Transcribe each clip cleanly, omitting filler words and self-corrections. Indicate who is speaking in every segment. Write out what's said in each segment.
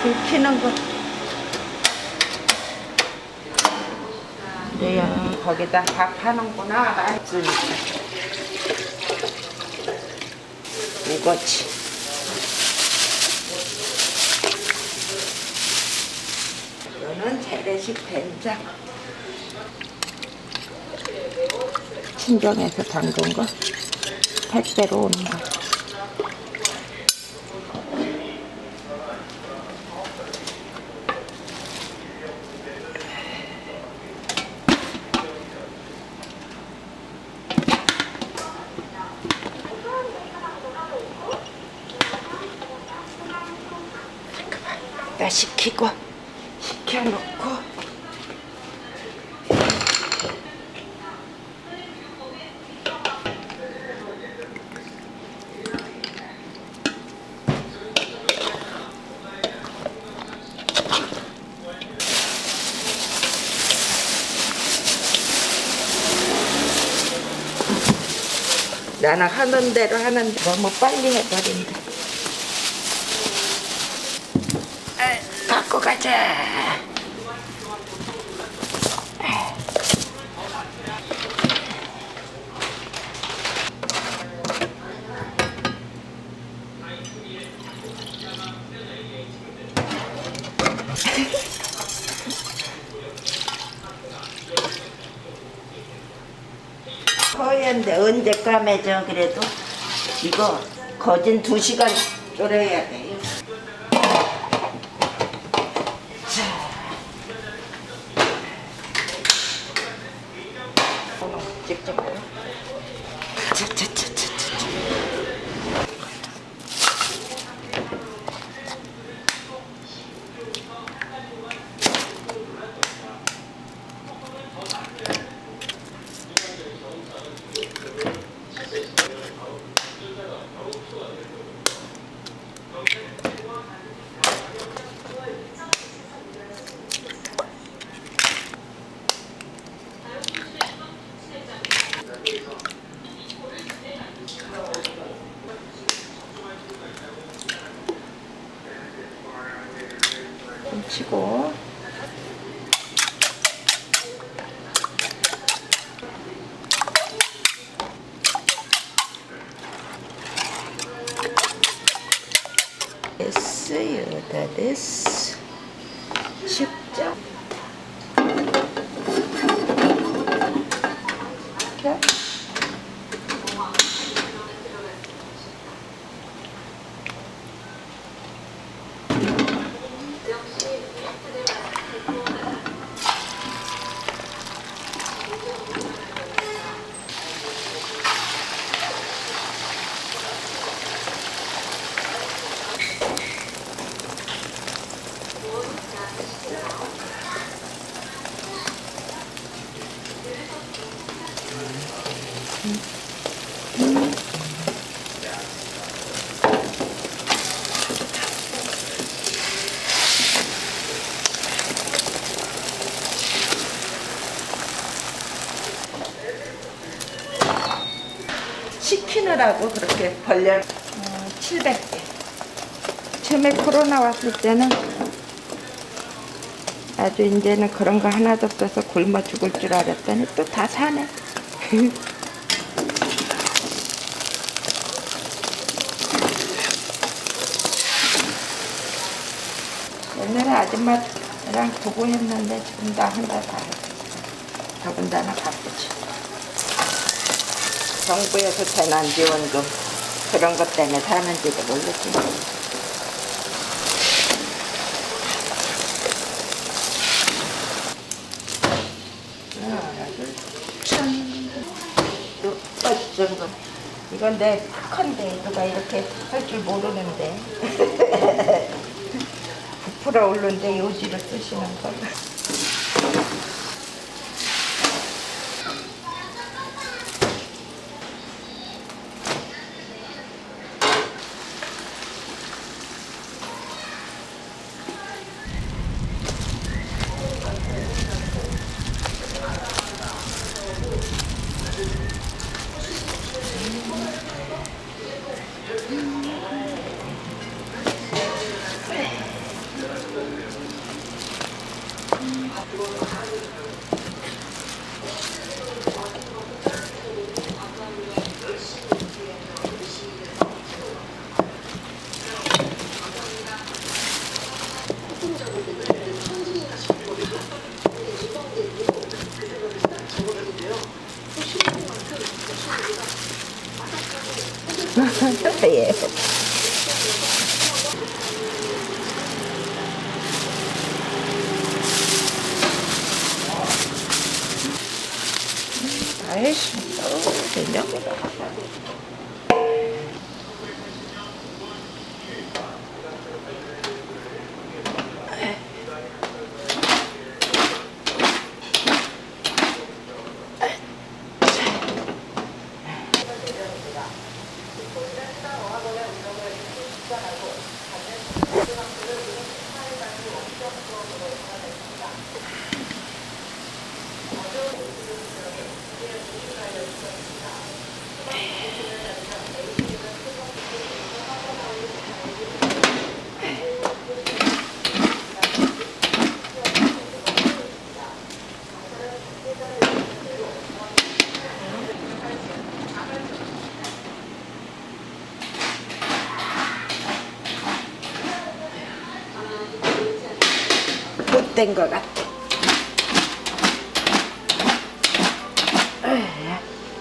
Speaker 1: 들키는 거. 네, 거기다 밥 하는구나. 맛있으니까. 우거지. 이거는 재래식 된장. 친정에서 담근 거. 택배로 오는 거. 다 식혀놓고 나는 하는 대로 하는데 너무 빨리 해버린다. 갖고 가자. 허연데 언제 까매져. 그래도 이거 거진 2시간 졸여야 돼요. 직접 치고 됐어요. 다 됐어. 쉽죠? 이렇게 식히느라고 그렇게 벌려. 700개. 처음에 코로나 왔을 때는 아주 이제는 그런 거 하나도 없어서 굶어 죽을 줄 알았더니 또 다 사네. 옛날에 아줌마랑 보고 했는데 지금 다 혼자 다 해. 더군다나 바쁘지. 정부에서 재난지원금 그런 것 때문에 사는지도 모르지. 또 어쩐 거. 이건 내 특허인데 누가 이렇게 할 줄 모르는데. 부풀어 오르는데 요지를 쓰시는 거. 예. 아이씨, 된장보다. 못된 것 같아.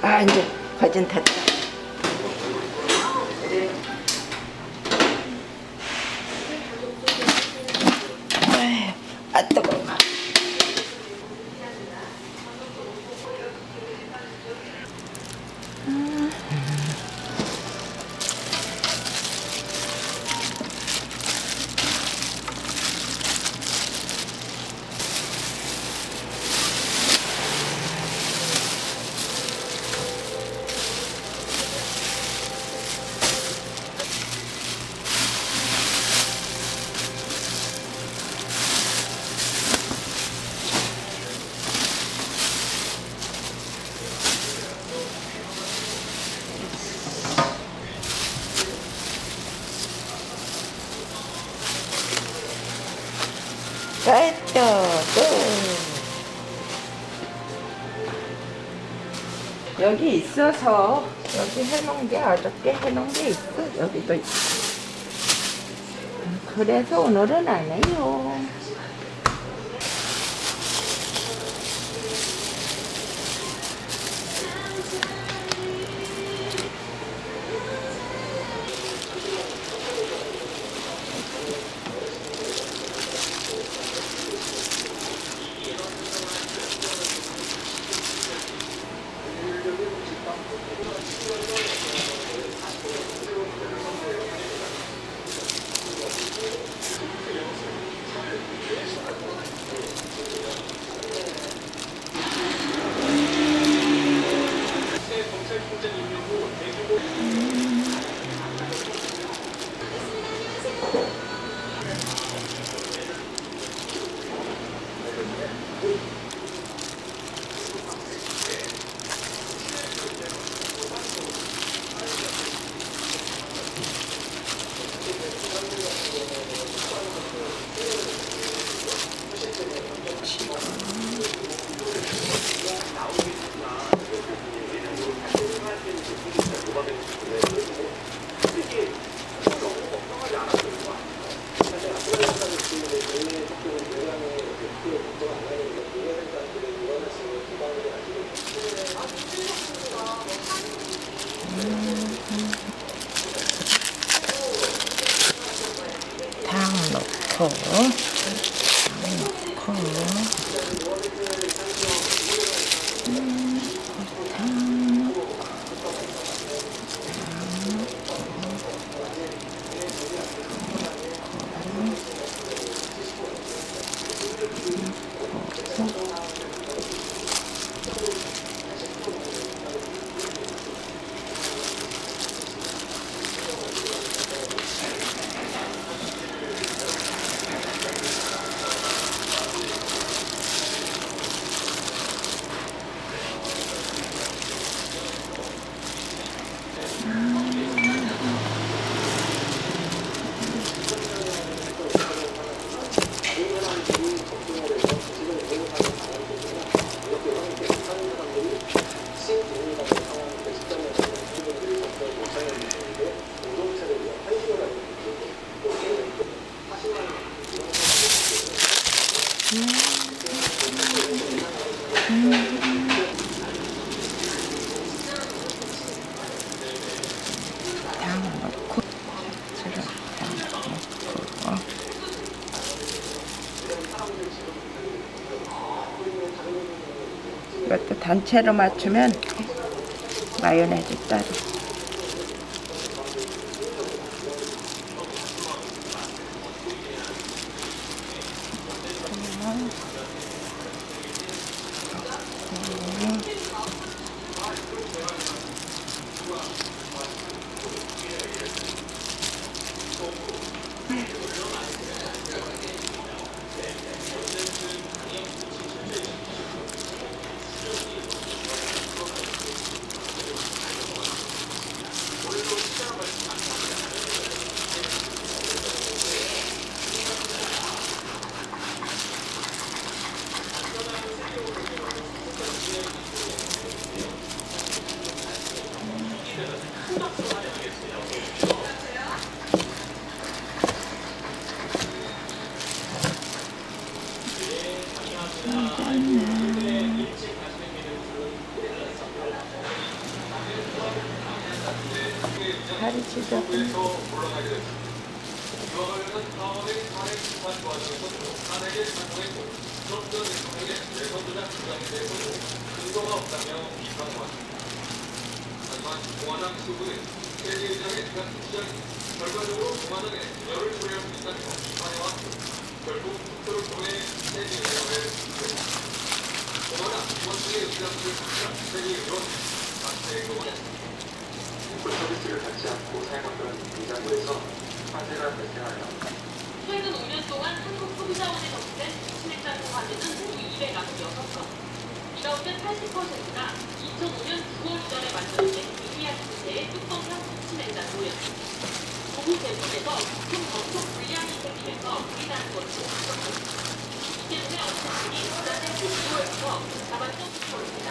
Speaker 1: 아, 이제 거진 됐다. 아, 뜨거워. 여기 있어서 여기 해놓은 게 어저께 해놓은 게 있어. 여기도 있어. 그래서 오늘은 안 해요. 당 넣고 야채를 당 넣고 이것도 단체로 맞추면 마요네즈 따로. 가리치도
Speaker 2: 서비스를 받지 않고 사용하던 냉장고에서 화재가 발생하여
Speaker 3: 최근 5년 동안 한국 소비자원에 접수된 김치냉장고 화재는 모두 296건. 이 가운데 80%가 2005년 9월 이전에 만들어진 이리아 기체의 뚜껑형 김치냉장고였습니다. 고급 제품에서 부품 검속 불량이 생기면서 불이나는 것으로 확정됐습니다. 이 때문에 업체들이 지난해 12월부터 자발적 수출입니다.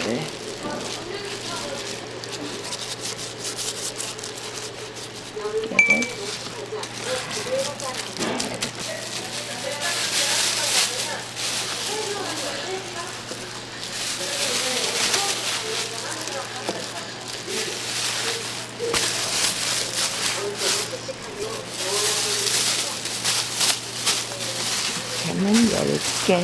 Speaker 1: 네. 걔는 10개.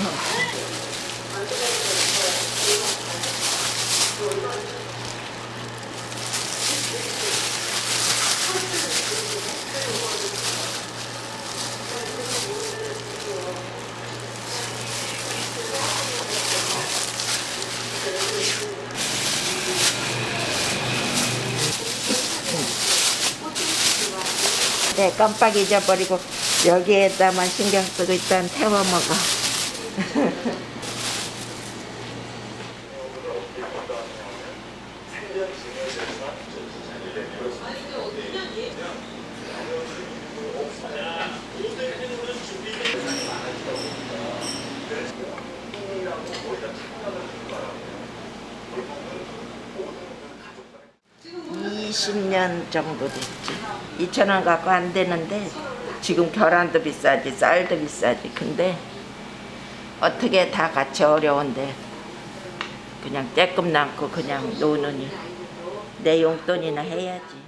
Speaker 1: 네, 깜빡 잊어버리고 여기에다만 신경 쓰고 일단 태워 먹어.
Speaker 2: 준비
Speaker 1: 10년 정도 됐지. 2,000원 갖고 안 되는데 지금 계란도 비싸지 쌀도 비싸지. 근데 어떻게 다 같이 어려운데 그냥 떼끔 남고 그냥 노느니 내 용돈이나 해야지.